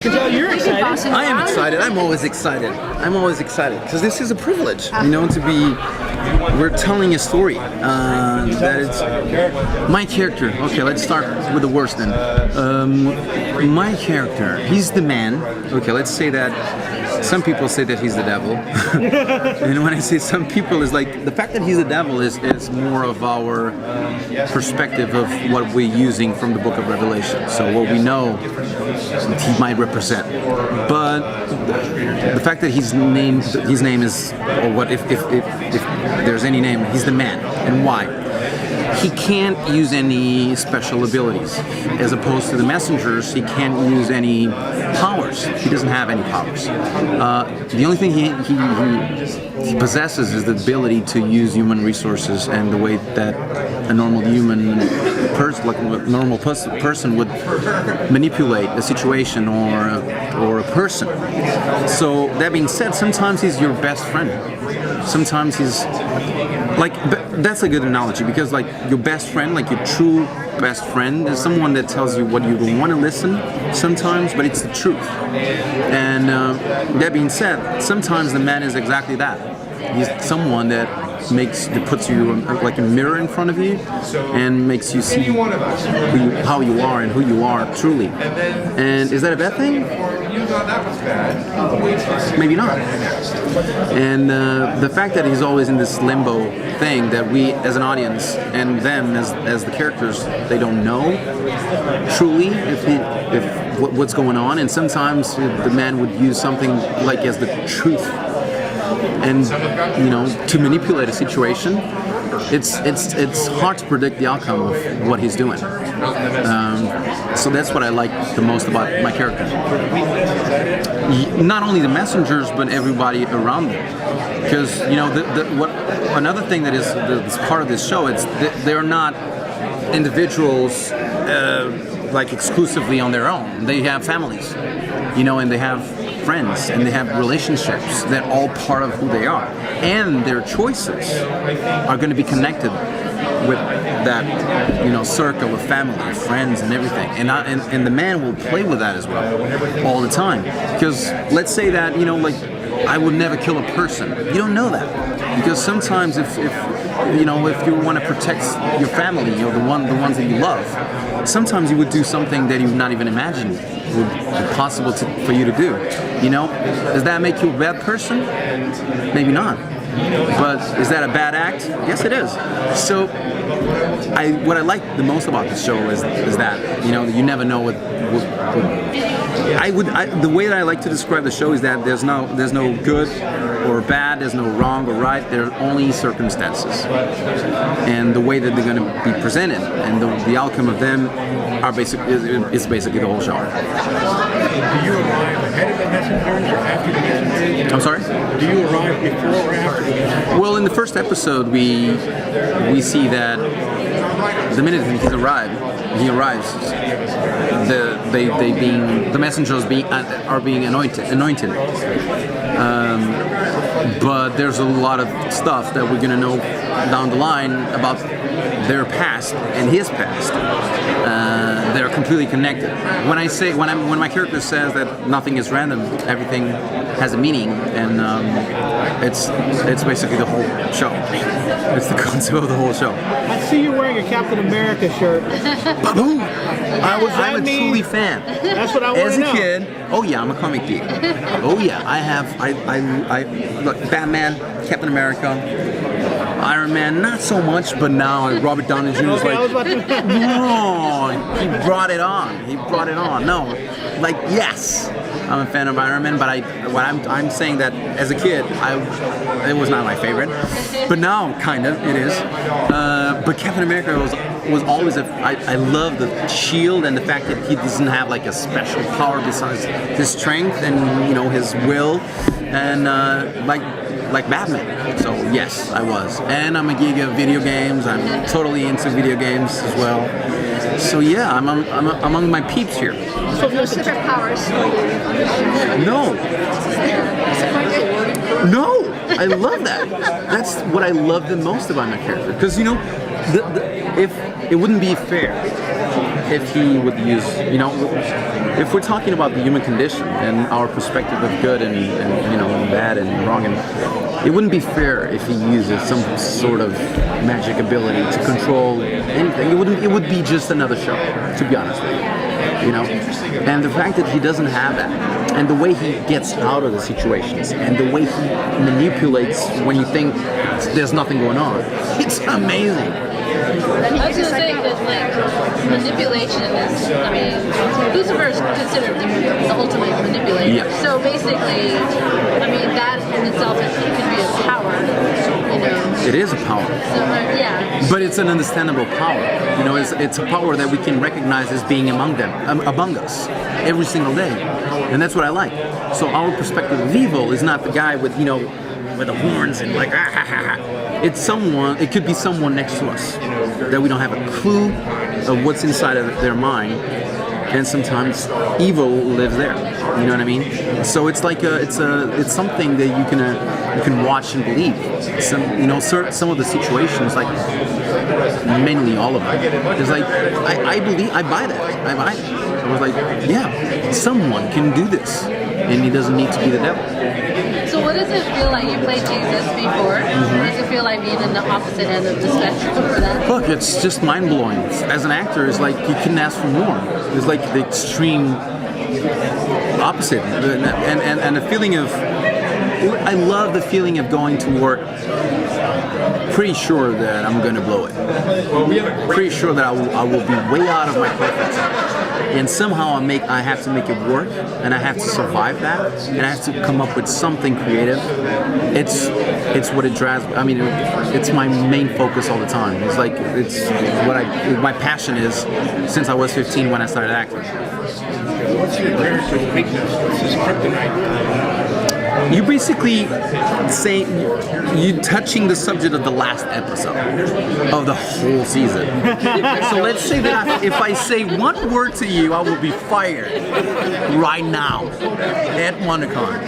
You're excited. I am excited. I'm always excited. I'm always excited because this is a privilege, you know, to be. We're telling a story that it's my character. Okay, let's start with the worst then. My character, he's the man. Okay, let's say that. Some people say that he's the devil, and when I say some people, is like the fact that he's the devil is more of our perspective of what we're using from the Book of Revelation. So what we know he might represent, but the fact that his name is, or what if there's any name, he's the man, and why? He can't use any special abilities. As opposed to the messengers, he can't use any powers. He doesn't have any powers. The only thing he possesses is the ability to use human resources and the way that a normal human person, like a normal person, would manipulate a situation or a person. So that being said, sometimes he's your best friend. Sometimes he's like, that's a good analogy, because like your best friend, like your true best friend, is someone that tells you what you don't want to listen sometimes, but it's the truth. And that being said, sometimes the man is exactly that. He's someone that puts you like a mirror in front of you and makes you see how you are and who you are truly. And is that a bad thing? Maybe not. And the fact that he's always in this limbo thing that we as an audience and them as the characters, they don't know truly if what's going on, and sometimes the man would use something like as the truth, and you know, to manipulate a situation. It's hard to predict the outcome of what he's doing. So that's what I like the most about my character. Not only the messengers, but everybody around them. Because you know, another thing that is part of this show, it's they're not individuals like exclusively on their own. They have families, you know, and they have friends, and they have relationships that are all part of who they are, and their choices are going to be connected with that, you know, circle of family, friends, and everything. And the man will play with that as well all the time. Because let's say that, you know, like I would never kill a person. You don't know that, because sometimes if you know, if you want to protect your family, you know, the ones that you love, sometimes you would do something that you would not even imagine would be possible for you to do. You know, does that make you a bad person? Maybe not. But is that a bad act? Yes, it is. So, what I like the most about this show is that, you know, you never know what the way that I like to describe the show is that there's no good or bad, there's no wrong or right. There are only circumstances, and the way that they're going to be presented and the outcome of them are basically the whole show. Do you arrive ahead of the messengers or after the messengers? I'm sorry? Do you arrive before or after the messengers? Well, in the first episode, we see that the minute he arrives, the messengers are being anointed. But there's a lot of stuff that we're gonna know down the line about their past and his past. They're completely connected. When my character says that nothing is random, everything has a meaning, and it's basically the whole show. It's the concept of the whole show. I see you wearing a Captain America shirt. Ba-boom! I'm a truly fan. That's what I want to know. As a kid, oh yeah, I'm a comic geek. Oh yeah, I look, Batman, Captain America, Iron Man, not so much, but now Robert Downey Jr. is like, no, he brought it on. No, like, yes, I'm a fan of Iron Man, but I'm saying that as a kid, it was not my favorite, but now kind of it is. But Captain America was always I love the shield and the fact that he doesn't have like a special power besides his strength and, you know, his will, and like Batman. So yes, I was. And I'm a geek of video games. I'm totally into video games as well. So yeah, I'm among my peeps here. So no superpowers. No, I love that. That's what I love the most about my character. Because, you know, if it wouldn't be fair if he would use, if we're talking about the human condition and our perspective of good and and bad and wrong, and it wouldn't be fair if he uses some sort of magic ability to control anything. It would be just another show, to be honest with you. And the fact that he doesn't have that, and the way he gets out of the situations, and the way he manipulates when you think there's nothing going on, it's amazing. I was gonna say that like manipulation is, I mean, Lucifer is considered the ultimate manipulator. Yeah. So basically, I mean, that in itself could be a power, It is a power. So yeah. But it's an understandable power. It's a power that we can recognize as being among us, every single day, and that's what I like. So our perspective of evil is not the guy with with the horns and like ah, ha, ha, ha. It's someone. It could be someone next to us that we don't have a clue of what's inside of their mind, and sometimes evil lives there. You know what I mean? So it's like it's something that you can watch and believe. Some of the situations, like mainly all of them, it's like I buy that. I was like, yeah, someone can do this, and he doesn't need to be the devil. So what does it feel like? You played Jesus before. What does it feel like being in the opposite end of the spectrum for that? Look, it's just mind-blowing. As an actor, it's like you couldn't ask for more. It's like the extreme opposite. And the feeling of... I love the feeling of going to work pretty sure that I'm going to blow it. Pretty sure that I will be way out of my comfort zone. And somehow I have to make it work, and I have to survive that, and I have to come up with something creative. It's what it drives. I mean, it's my main focus all the time. It's like it's what my passion is since I was 15 when I started acting. What's your character's weakness? What's his kryptonite? You basically say you touching the subject of the last episode of the whole season. So let's say that if I say one word to you, I will be fired right now at WonderCon.